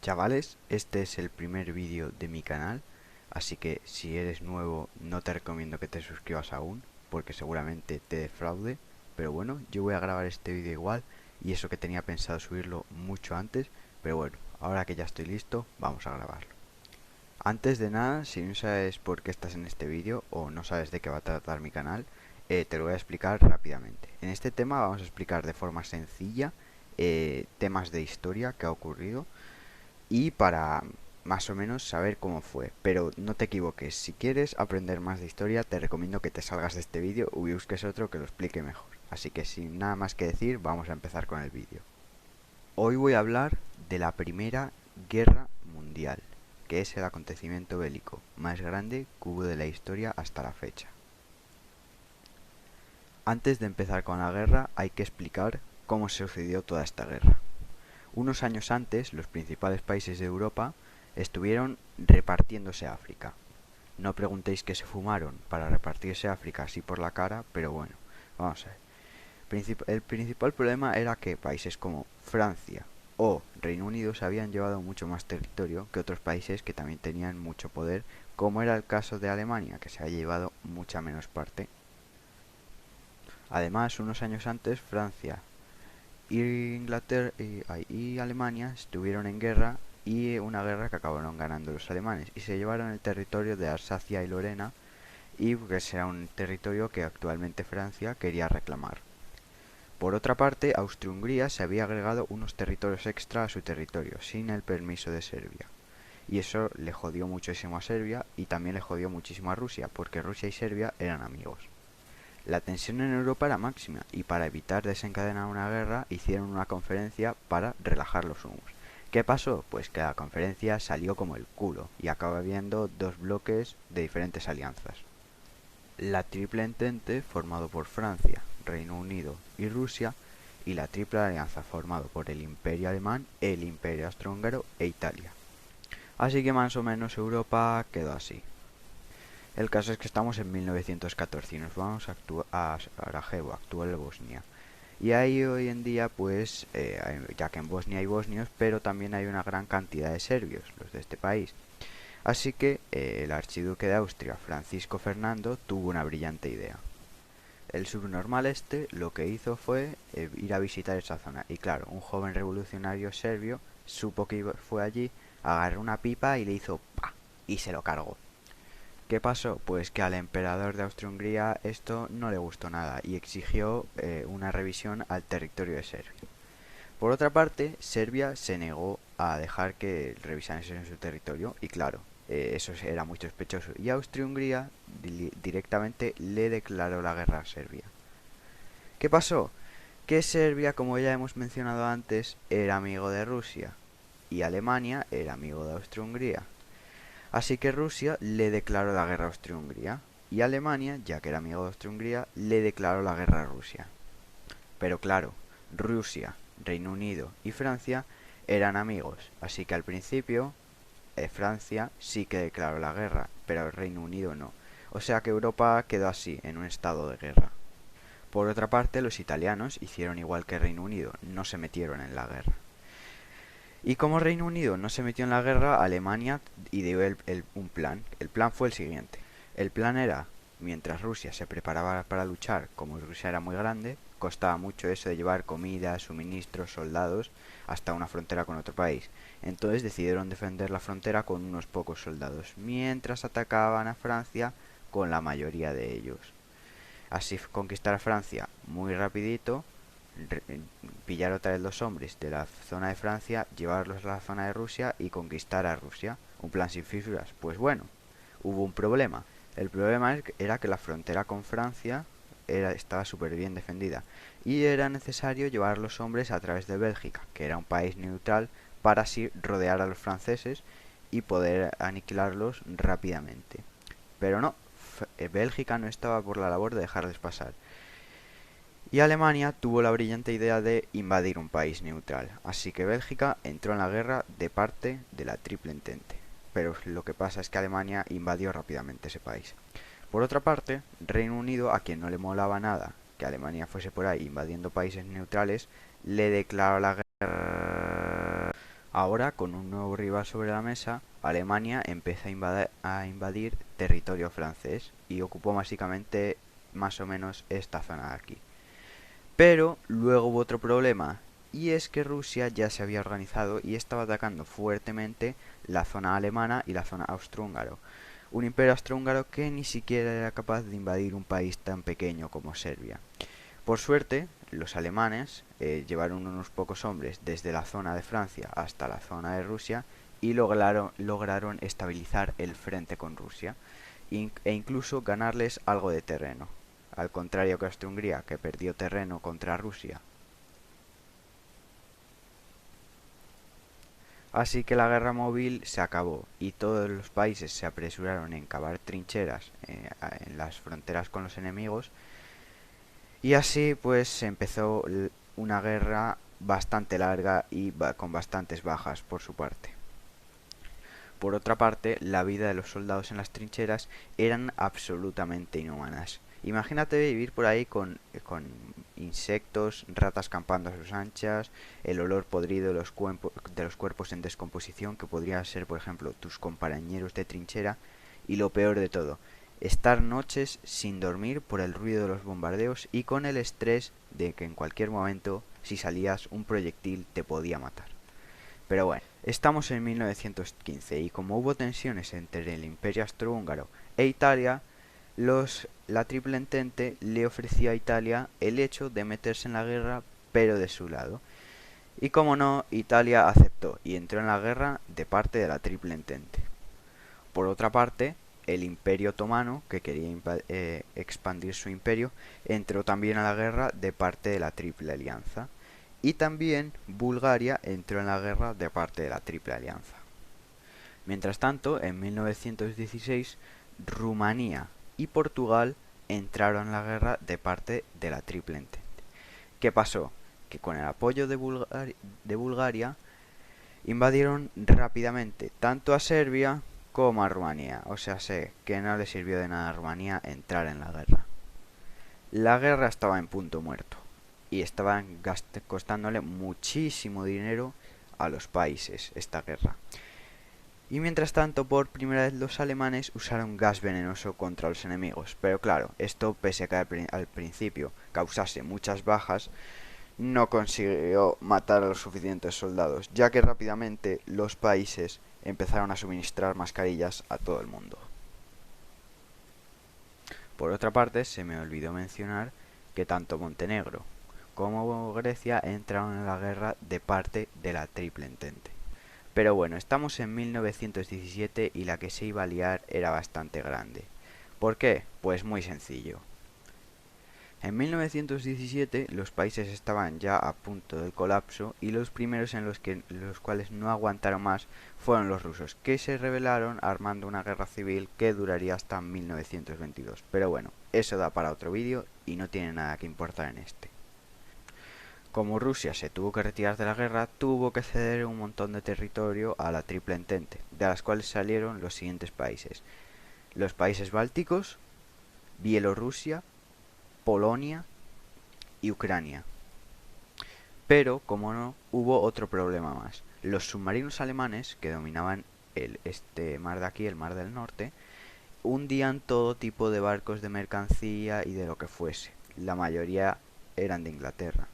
Chavales, este es el primer vídeo de mi canal, así que si eres nuevo no te recomiendo que te suscribas aún, porque seguramente te defraude, pero bueno, yo voy a grabar este vídeo igual, y eso que tenía pensado subirlo mucho antes, pero bueno, ahora que ya estoy listo, vamos a grabarlo. Antes de nada, si no sabes por qué estás en este vídeo o no sabes de qué va a tratar mi canal, te lo voy a explicar rápidamente. En este tema vamos a explicar de forma sencilla temas de historia que ha ocurrido y para más o menos saber cómo fue. Pero no te equivoques, si quieres aprender más de historia te recomiendo que te salgas de este vídeo y busques otro que lo explique mejor. Así que sin nada más que decir, vamos a empezar con el vídeo. Hoy voy a hablar de la Primera Guerra Mundial, que es el acontecimiento bélico más grande que hubo de la historia hasta la fecha. Antes de empezar con la guerra hay que explicar cómo sucedió toda esta guerra. Unos años antes, los principales países de Europa estuvieron repartiéndose África. No preguntéis qué se fumaron para repartirse África así por la cara, pero bueno, vamos a ver. El principal problema era que países como Francia o Reino Unido se habían llevado mucho más territorio que otros países que también tenían mucho poder, como era el caso de Alemania, que se había llevado mucha menos parte. Además, unos años antes, Francia Inglaterra y Alemania estuvieron en guerra, y una guerra que acabaron ganando los alemanes y se llevaron el territorio de Alsacia y Lorena, y que era un territorio que actualmente Francia quería reclamar. Por otra parte, Austria-Hungría se había agregado unos territorios extra a su territorio sin el permiso de Serbia, y eso le jodió muchísimo a Serbia y también le jodió muchísimo a Rusia, porque Rusia y Serbia eran amigos. La tensión en Europa era máxima, y para evitar desencadenar una guerra hicieron una conferencia para relajar los humos. ¿Qué pasó? Pues que la conferencia salió como el culo y acaba habiendo dos bloques de diferentes alianzas. La Triple Entente, formado por Francia, Reino Unido y Rusia, y la Triple Alianza, formado por el Imperio Alemán, el Imperio Austrohúngaro e Italia. Así que más o menos Europa quedó así. El caso es que estamos en 1914 y nos vamos a Sarajevo, actual Bosnia. Y ahí hoy en día, pues, ya que en Bosnia hay bosnios, pero también hay una gran cantidad de serbios, los de este país. Así que el archiduque de Austria, Francisco Fernando, tuvo una brillante idea. El subnormal este lo que hizo fue ir a visitar esa zona. Y claro, un joven revolucionario serbio supo que fue allí, agarró una pipa y le hizo ¡pa! Y se lo cargó. ¿Qué pasó? Pues que al emperador de Austria-Hungría esto no le gustó nada y exigió una revisión al territorio de Serbia. Por otra parte, Serbia se negó a dejar que revisaran eso en su territorio y claro, eso era muy sospechoso, y Austria-Hungría directamente le declaró la guerra a Serbia. ¿Qué pasó? Que Serbia, como ya hemos mencionado antes, era amigo de Rusia y Alemania era amigo de Austria-Hungría. Así que Rusia le declaró la guerra a Austria-Hungría y Alemania, ya que era amigo de Austria-Hungría, le declaró la guerra a Rusia. Pero claro, Rusia, Reino Unido y Francia eran amigos, así que al principio Francia sí que declaró la guerra, pero el Reino Unido no. O sea que Europa quedó así, en un estado de guerra. Por otra parte, los italianos hicieron igual que Reino Unido, no se metieron en la guerra. Y como Reino Unido no se metió en la guerra, Alemania ideó un plan. El plan fue el siguiente. El plan era, mientras Rusia se preparaba para luchar, como Rusia era muy grande, costaba mucho eso de llevar comida, suministros, soldados, hasta una frontera con otro país. Entonces decidieron defender la frontera con unos pocos soldados, mientras atacaban a Francia con la mayoría de ellos. Así conquistar a Francia muy rapidito, pillar otra vez los hombres de la zona de Francia, llevarlos a la zona de Rusia y conquistar a Rusia. Un plan sin fisuras. Pues bueno, hubo un problema. El problema era que la frontera con Francia estaba súper bien defendida y era necesario llevar los hombres a través de Bélgica, que era un país neutral, para así rodear a los franceses y poder aniquilarlos rápidamente. Pero no, Bélgica no estaba por la labor de dejarles pasar. Y Alemania tuvo la brillante idea de invadir un país neutral, así que Bélgica entró en la guerra de parte de la Triple Entente. Pero lo que pasa es que Alemania invadió rápidamente ese país. Por otra parte, Reino Unido, a quien no le molaba nada que Alemania fuese por ahí invadiendo países neutrales, le declaró la guerra. Ahora, con un nuevo rival sobre la mesa, Alemania empieza a invadir territorio francés y ocupó básicamente más o menos esta zona de aquí. Pero luego hubo otro problema, y es que Rusia ya se había organizado y estaba atacando fuertemente la zona alemana y la zona austrohúngaro. Un imperio austrohúngaro que ni siquiera era capaz de invadir un país tan pequeño como Serbia. Por suerte, los alemanes llevaron unos pocos hombres desde la zona de Francia hasta la zona de Rusia y lograron estabilizar el frente con Rusia e incluso ganarles algo de terreno, al contrario que Austria-Hungría, que perdió terreno contra Rusia. Así que la guerra móvil se acabó y todos los países se apresuraron en cavar trincheras en las fronteras con los enemigos, y así pues se empezó una guerra bastante larga y con bastantes bajas por su parte. Por otra parte, la vida de los soldados en las trincheras eran absolutamente inhumanas. Imagínate vivir por ahí con insectos, ratas campando a sus anchas, el olor podrido de los cuerpos en descomposición que podrían ser, por ejemplo, tus compañeros de trinchera, y lo peor de todo, estar noches sin dormir por el ruido de los bombardeos y con el estrés de que en cualquier momento, si salías, un proyectil te podía matar. Pero bueno, estamos en 1915 y como hubo tensiones entre el Imperio Austrohúngaro e Italia, la Triple Entente le ofreció a Italia el hecho de meterse en la guerra, pero de su lado. Y como no, Italia aceptó y entró en la guerra de parte de la Triple Entente. Por otra parte, el Imperio Otomano, que quería expandir su imperio, entró también a la guerra de parte de la Triple Alianza. Y también Bulgaria entró en la guerra de parte de la Triple Alianza. Mientras tanto, en 1916, Rumanía y Portugal entraron en la guerra de parte de la Triple Entente. ¿Qué pasó? Que con el apoyo de Bulgaria invadieron rápidamente tanto a Serbia como a Rumanía. O sea, sé que no le sirvió de nada a Rumanía entrar en la guerra. La guerra estaba en punto muerto y estaba costándole muchísimo dinero a los países esta guerra. Y mientras tanto, por primera vez los alemanes usaron gas venenoso contra los enemigos. Pero claro, esto pese a que al principio causase muchas bajas, no consiguió matar a los suficientes soldados, ya que rápidamente los países empezaron a suministrar mascarillas a todo el mundo. Por otra parte, se me olvidó mencionar que tanto Montenegro como Grecia entraron en la guerra de parte de la Triple Entente. Pero bueno, estamos en 1917 y la que se iba a liar era bastante grande. ¿Por qué? Pues muy sencillo. En 1917 los países estaban ya a punto del colapso y los primeros en los cuales no aguantaron más fueron los rusos, que se rebelaron armando una guerra civil que duraría hasta 1922. Pero bueno, eso da para otro vídeo y no tiene nada que importar en este. Como Rusia se tuvo que retirar de la guerra, tuvo que ceder un montón de territorio a la Triple Entente, de las cuales salieron los siguientes países: los países bálticos, Bielorrusia, Polonia y Ucrania. Pero, como no, hubo otro problema más. Los submarinos alemanes, que dominaban este mar de aquí, el Mar del Norte, hundían todo tipo de barcos de mercancía y de lo que fuese. La mayoría eran de Inglaterra,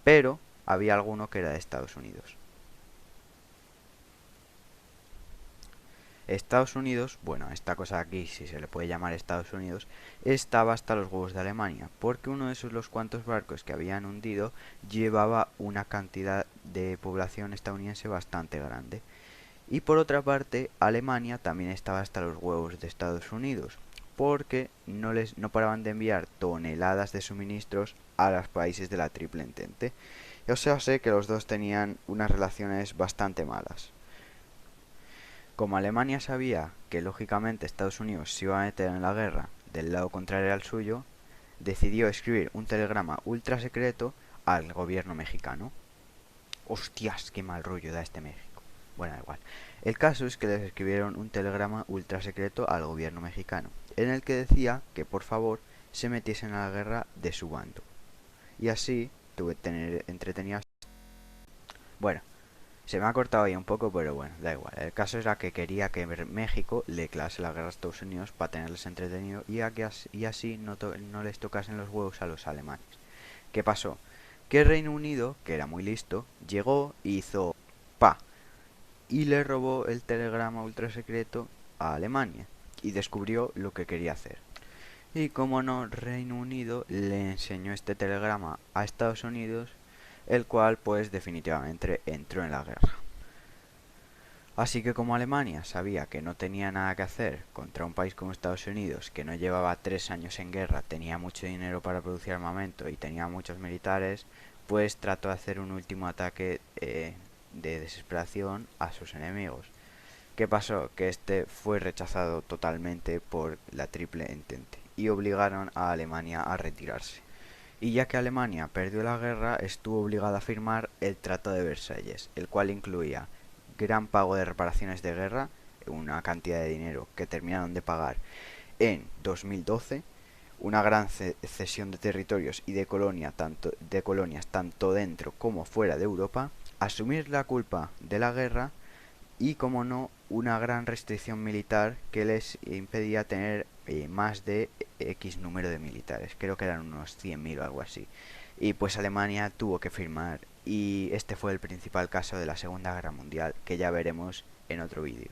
pero había alguno que era de Estados Unidos. Estados Unidos, bueno, esta cosa aquí, si se le puede llamar Estados Unidos, estaba hasta los huevos de Alemania, porque uno de esos los cuantos barcos que habían hundido llevaba una cantidad de población estadounidense bastante grande. Y por otra parte, Alemania también estaba hasta los huevos de Estados Unidos, porque no paraban de enviar toneladas de suministros a los países de la Triple Entente. O sea, sé que los dos tenían unas relaciones bastante malas. Como Alemania sabía que lógicamente Estados Unidos se iba a meter en la guerra del lado contrario al suyo, decidió escribir un telegrama ultra secreto al gobierno mexicano. Hostias, qué mal rollo da este México. Bueno, da igual. El caso es que les escribieron un telegrama ultra secreto al gobierno mexicano, en el que decía que por favor se metiesen a la guerra de su bando. Y así tuve que tener entretenidas. Bueno, Se me ha cortado ahí un poco, pero bueno, da igual. El caso era que quería que México le declarase la guerra a Estados Unidos para tenerles entretenido y así no les tocasen los huevos a los alemanes. ¿Qué pasó? Que el Reino Unido, que era muy listo, llegó y hizo pa y le robó el telegrama ultra secreto a Alemania y descubrió lo que quería hacer. Y como no, Reino Unido le enseñó este telegrama a Estados Unidos, el cual pues definitivamente entró en la guerra. Así que como Alemania sabía que no tenía nada que hacer contra un país como Estados Unidos, que no llevaba 3 años en guerra, tenía mucho dinero para producir armamento y tenía muchos militares, pues trató de hacer un último ataque de desesperación a sus enemigos. ¿Qué pasó? Que este fue rechazado totalmente por la Triple Entente y obligaron a Alemania a retirarse. Y ya que Alemania perdió la guerra, estuvo obligada a firmar el Tratado de Versalles, el cual incluía gran pago de reparaciones de guerra, una cantidad de dinero que terminaron de pagar en 2012, una gran cesión de territorios y de colonias tanto dentro como fuera de Europa, asumir la culpa de la guerra y, como no, una gran restricción militar que les impedía tener más de X número de militares. Creo que eran unos 100.000 o algo así. Y pues Alemania tuvo que firmar y este fue el principal caso de la Segunda Guerra Mundial, que ya veremos en otro vídeo.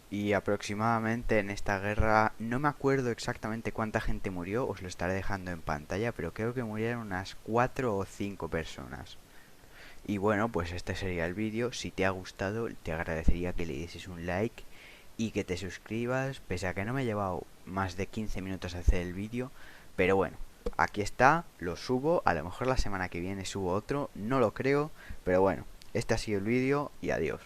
Y aproximadamente en esta guerra, no me acuerdo exactamente cuánta gente murió, os lo estaré dejando en pantalla, pero creo que murieron unas 4 o 5 personas. Y bueno, pues este sería el vídeo. Si te ha gustado, te agradecería que le dieses un like y que te suscribas, pese a que no me he llevado más de 15 minutos a hacer el vídeo. Pero bueno, aquí está, lo subo. A lo mejor la semana que viene subo otro, no lo creo, pero bueno, este ha sido el vídeo y adiós.